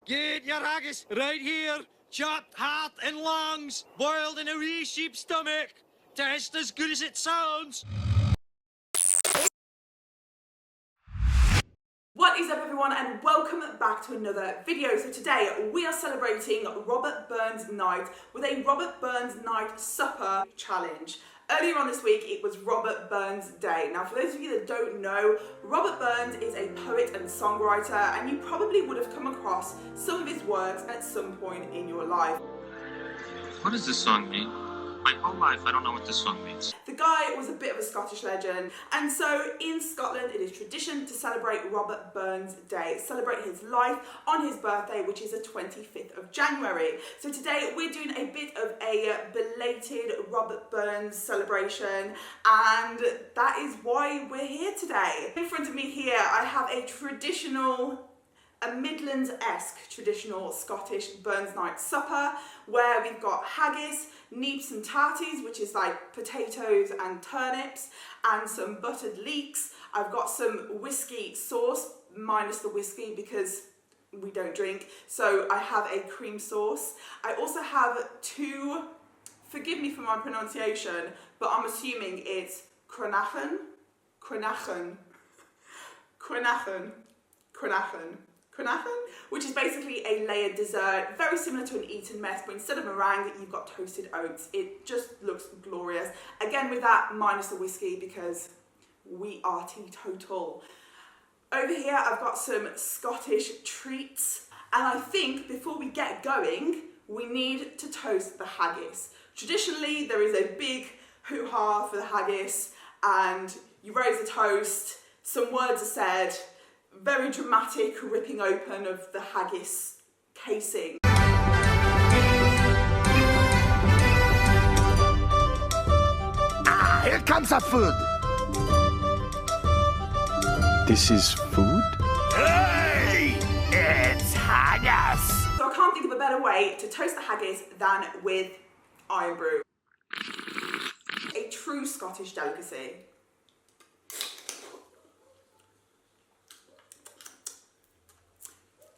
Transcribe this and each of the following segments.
Get your haggis right here, chopped heart and lungs, boiled in a wee sheep's stomach. Tastes as good as it sounds. What is up everyone, and welcome back to another video. So today we are celebrating Robert Burns Night with a Robert Burns Night supper challenge. Earlier on this week it was Robert Burns Day. Now for those of you that don't know, Robert Burns is a poet and songwriter, and you probably would have come across some of his works at some point in your life. What does this song mean? My whole life I don't know what this song means. The guy was a bit of a Scottish legend, and so in Scotland it is tradition to celebrate Robert Burns Day, celebrate his life on his birthday, which is the 25th of January. So today we're doing a bit of a belated Robert Burns celebration, and that is why we're here today. In front of me here I have a Midlands-esque traditional Scottish Burns Night supper, where we've got haggis, neeps and tarties, which is like potatoes and turnips, and some buttered leeks. I've got some whiskey sauce, minus the whiskey because we don't drink, so I have a cream sauce. I also have two, forgive me for my pronunciation, but I'm assuming it's Cranachan, which is basically a layered dessert, very similar to an Eton mess, but instead of meringue, you've got toasted oats. It just looks glorious. Again, with that, minus the whiskey, because we are teetotal. Over here, I've got some Scottish treats, and I think before we get going, we need to toast the haggis. Traditionally, there is a big hoo-ha for the haggis, and you raise a toast, some words are said, very dramatic ripping open of the haggis casing. Ah, here comes our food. This is food? Hey, it's haggis. So I can't think of a better way to toast the haggis than with iron brew. A true Scottish delicacy.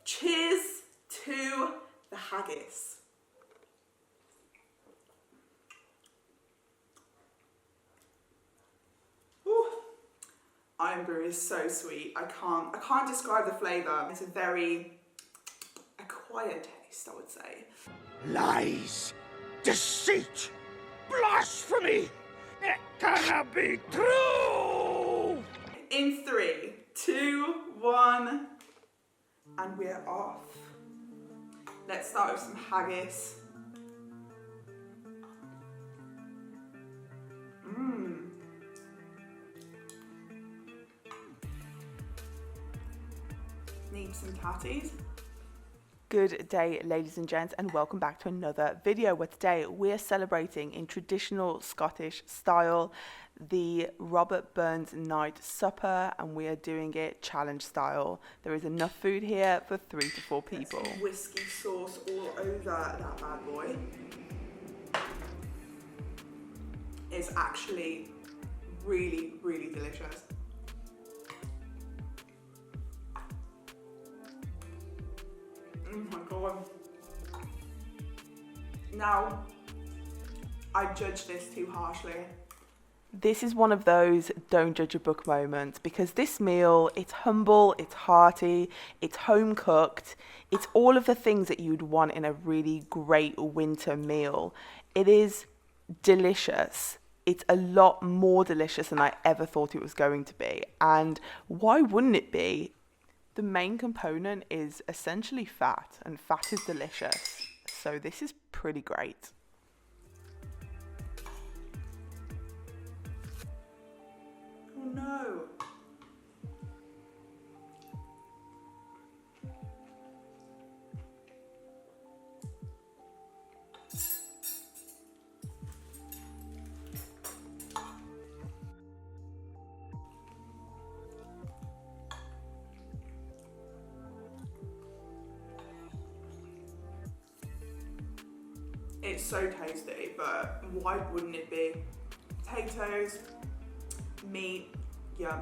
Cheers to the haggis. Ooh. Iron brew is so sweet. I can't describe the flavour. It's a very acquired taste, I would say. Lies, deceit, blasphemy. It cannot be true. In 3, 2, 1. And we're off. Let's start with some haggis. Need some tatties. Good day, ladies and gents, and welcome back to another video where today we're celebrating in traditional Scottish style the Robert Burns Night supper, and we are doing it challenge style. There is enough food here for 3 to 4 people. Some whiskey sauce all over that bad boy. It's actually really, really delicious. Oh my god. Now, I judge this too harshly. This is one of those don't judge a book moments, because this meal, it's humble, it's hearty, it's home cooked, it's all of the things that you'd want in a really great winter meal. It is delicious. It's a lot more delicious than I ever thought it was going to be. And why wouldn't it be? The main component is essentially fat, and fat is delicious. So this is pretty great. Oh no. It's so tasty, but why wouldn't it be? Potatoes, meat, yum.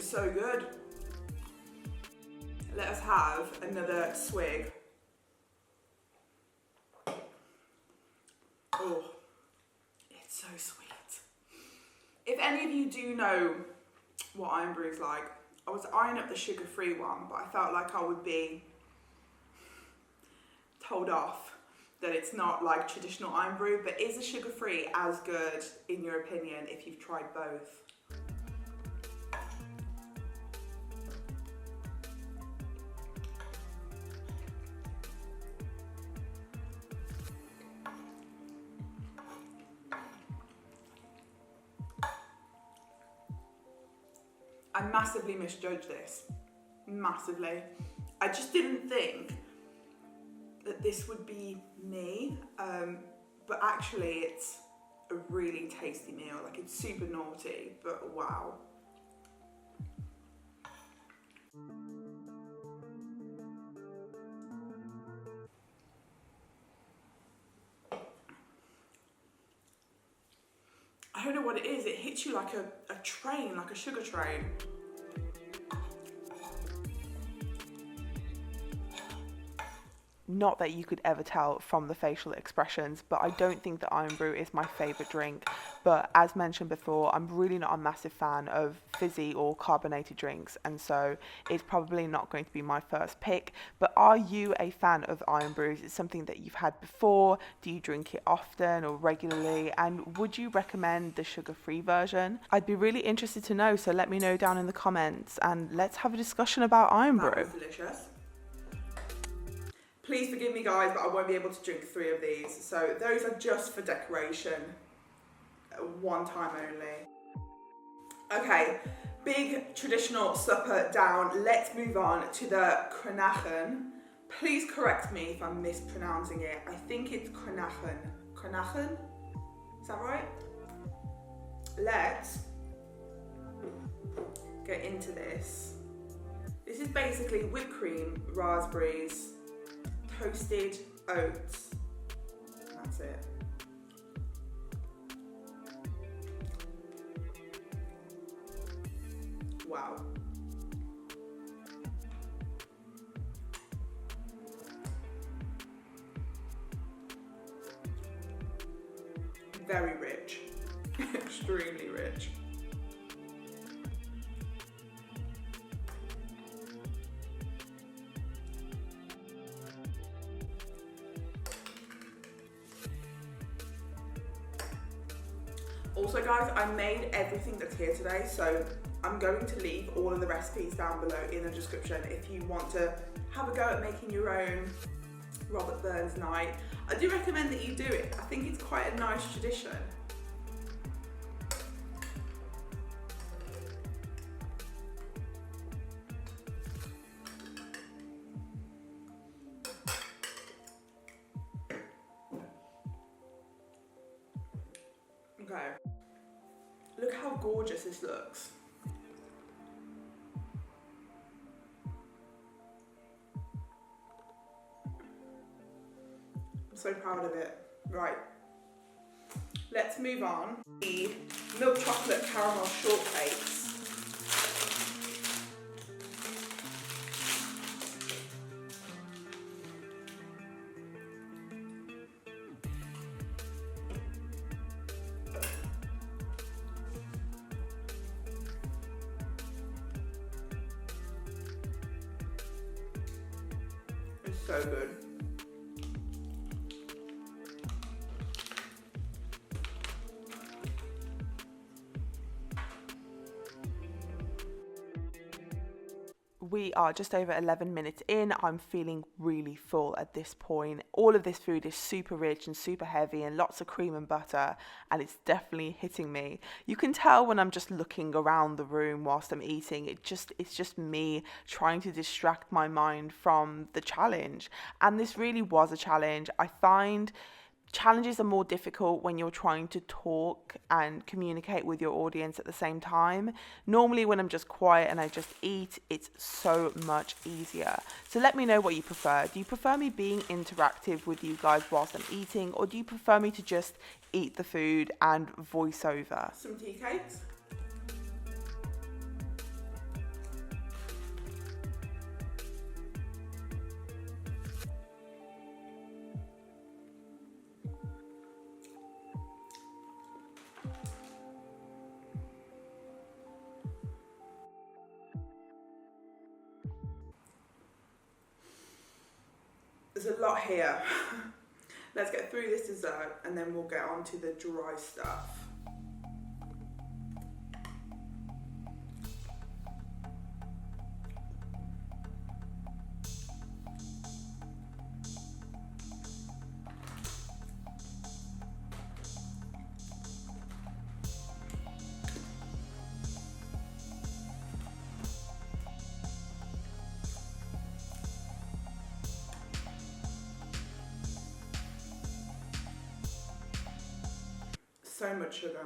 is so good. Let us have another swig. Oh, it's so sweet. If any of you do know what Iron Brew is like, I was eyeing up the sugar-free one, but I felt like I would be told off that it's not like traditional Iron Brew. But is the sugar-free as good, in your opinion, if you've tried both? I massively misjudged this, massively. I just didn't think that this would be me, but actually it's a really tasty meal. Like, it's super naughty, but wow. I don't know what it is, it hits you like a train, like a sugar train. Not that you could ever tell from the facial expressions, but I don't think that Iron Brew is my favourite drink. But as mentioned before, I'm really not a massive fan of fizzy or carbonated drinks, and so it's probably not going to be my first pick. But are you a fan of Iron Brew? Is it something that you've had before? Do you drink it often or regularly? And would you recommend the sugar-free version? I'd be really interested to know, so let me know down in the comments and let's have a discussion about Iron Brew. That was delicious. Please forgive me, guys, but I won't be able to drink 3 of these. So those are just for decoration, one time only. Okay, big traditional supper down. Let's move on to the Kronachan. Please correct me if I'm mispronouncing it. I think it's Kronachan. Kronachan? Is that right? Let's get into this. This is basically whipped cream, raspberries, toasted oats. That's it. Wow. Very rich. Extremely rich. Also, guys, I made everything that's here today, so I'm going to leave all of the recipes down below in the description if you want to have a go at making your own Robert Burns night. I do recommend that you do it. I think it's quite a nice tradition. Okay, look how gorgeous this looks. I'm so proud of it. Right, let's move on. The milk chocolate caramel shortcakes. It's so good. We are just over 11 minutes in. I'm feeling really full at this point. All of this food is super rich and super heavy and lots of cream and butter, and it's definitely hitting me. You can tell when I'm just looking around the room whilst I'm eating. It's just me trying to distract my mind from the challenge. And this really was a challenge. I find challenges are more difficult when you're trying to talk and communicate with your audience at the same time. Normally when I'm just quiet and I just eat, it's so much easier. So let me know what you prefer. Do you prefer me being interactive with you guys whilst I'm eating, or do you prefer me to just eat the food and voice over? Some tea cakes. lot here. Let's get through this dessert and then we'll get on to the dry stuff. So much sugar.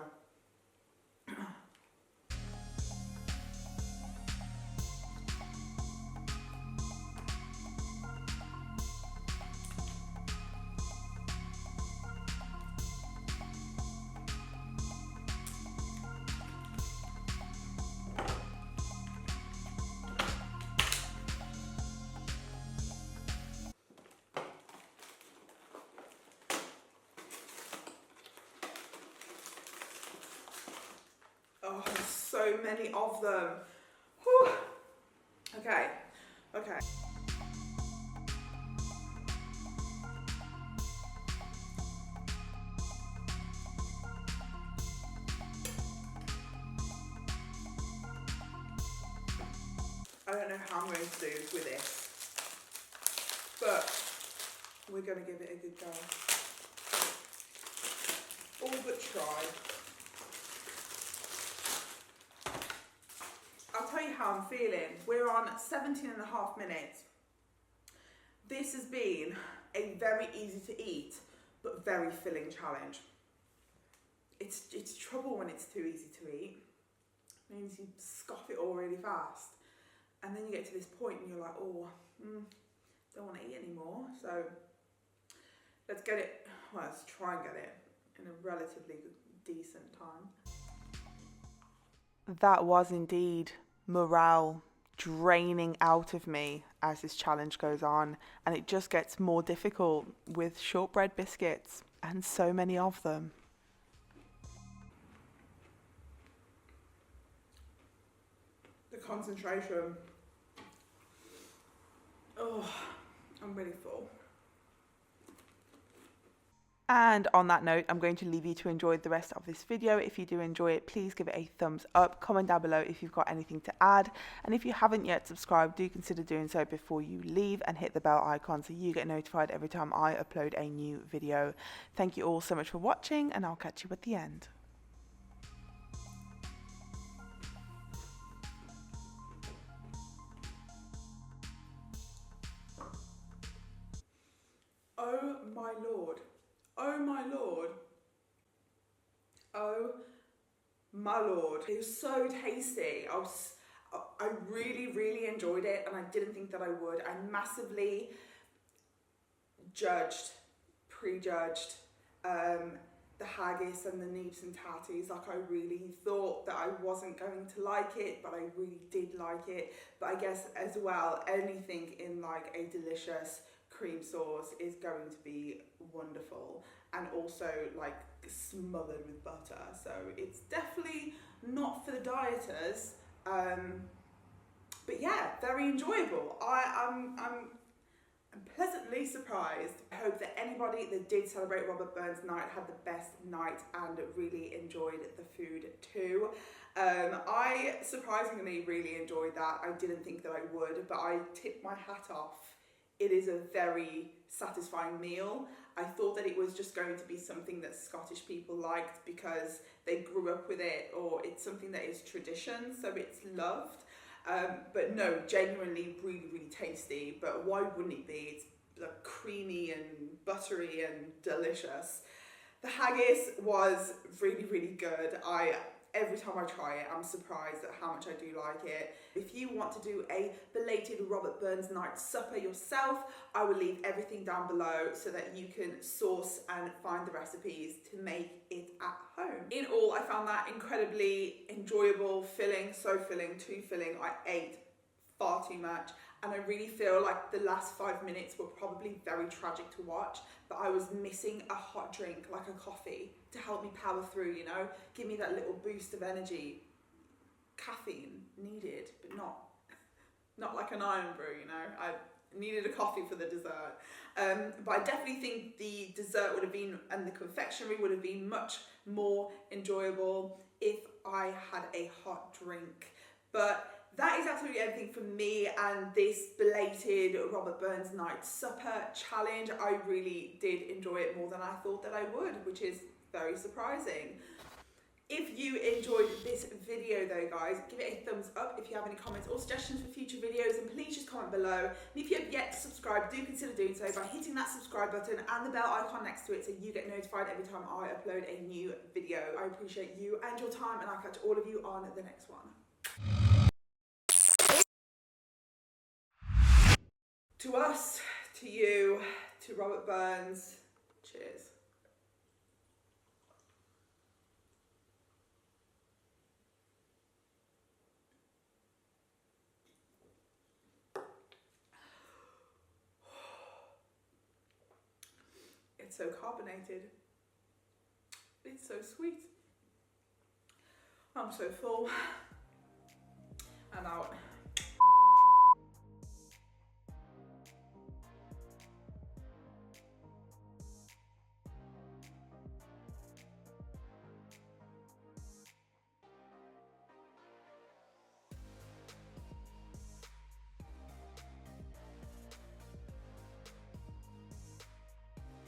Oh, there's so many of them. Whew. Okay. I don't know how I'm going to do with this, but we're going to give it a good go. All but try. I'll tell you how I'm feeling. We're on 17.5 minutes. This has been a very easy to eat, but very filling challenge. It's trouble when it's too easy to eat. It means you scoff it all really fast. And then you get to this point and you're like, oh, don't want to eat anymore. So let's get it, well, let's try and get it in a relatively decent time. That was indeed morale draining out of me as this challenge goes on, and it just gets more difficult with shortbread biscuits and so many of them. The concentration. Oh, I'm really full. And on that note, I'm going to leave you to enjoy the rest of this video. If you do enjoy it, please give it a thumbs up. Comment down below if you've got anything to add. And if you haven't yet subscribed, do consider doing so before you leave, and hit the bell icon so you get notified every time I upload a new video. Thank you all so much for watching, and I'll catch you at the end. Oh my lord. Oh my lord. Oh my lord. It was so tasty. I really, really enjoyed it, and I didn't think that I would. I massively prejudged the haggis and the neeps and tatties. Like, I really thought that I wasn't going to like it, but I really did like it. But I guess as well, anything in like a delicious cream sauce is going to be wonderful, and also like smothered with butter, so it's definitely not for the dieters, but yeah, very enjoyable. I'm pleasantly surprised. I hope that anybody that did celebrate Robert Burns' night had the best night and really enjoyed the food too. I surprisingly really enjoyed that. I didn't think that I would, but I tipped my hat off. It is a very satisfying meal. I thought that it was just going to be something that Scottish people liked because they grew up with it, or it's something that is tradition, so it's loved. But no, genuinely really, really tasty. But why wouldn't it be? It's like creamy and buttery and delicious. The haggis was really, really good. Every time I try it, I'm surprised at how much I do like it. If you want to do a belated Robert Burns night supper yourself, I will leave everything down below so that you can source and find the recipes to make it at home. In all, I found that incredibly enjoyable, filling, so filling, too filling. I ate far too much, and I really feel like the last 5 minutes were probably very tragic to watch, but I was missing a hot drink, like a coffee, to help me power through, you know, give me that little boost of energy. Caffeine needed, but not like an iron brew, you know. needed a coffee for the dessert. But I definitely think the dessert would have been, and the confectionery would have been much more enjoyable if I had a hot drink. But that is absolutely everything for me and this belated Robert Burns Night Supper challenge. I really did enjoy it more than I thought that I would, which is very surprising. If you enjoyed this video though, guys, give it a thumbs up. If you have any comments or suggestions for future videos, then please just comment below. And if you have yet to subscribe, do consider doing so by hitting that subscribe button and the bell icon next to it so you get notified every time I upload a new video. I appreciate you and your time, and I'll catch all of you on the next one. To us, to you, to Robert Burns, cheers. It's so carbonated. It's so sweet. I'm so full. I'm out.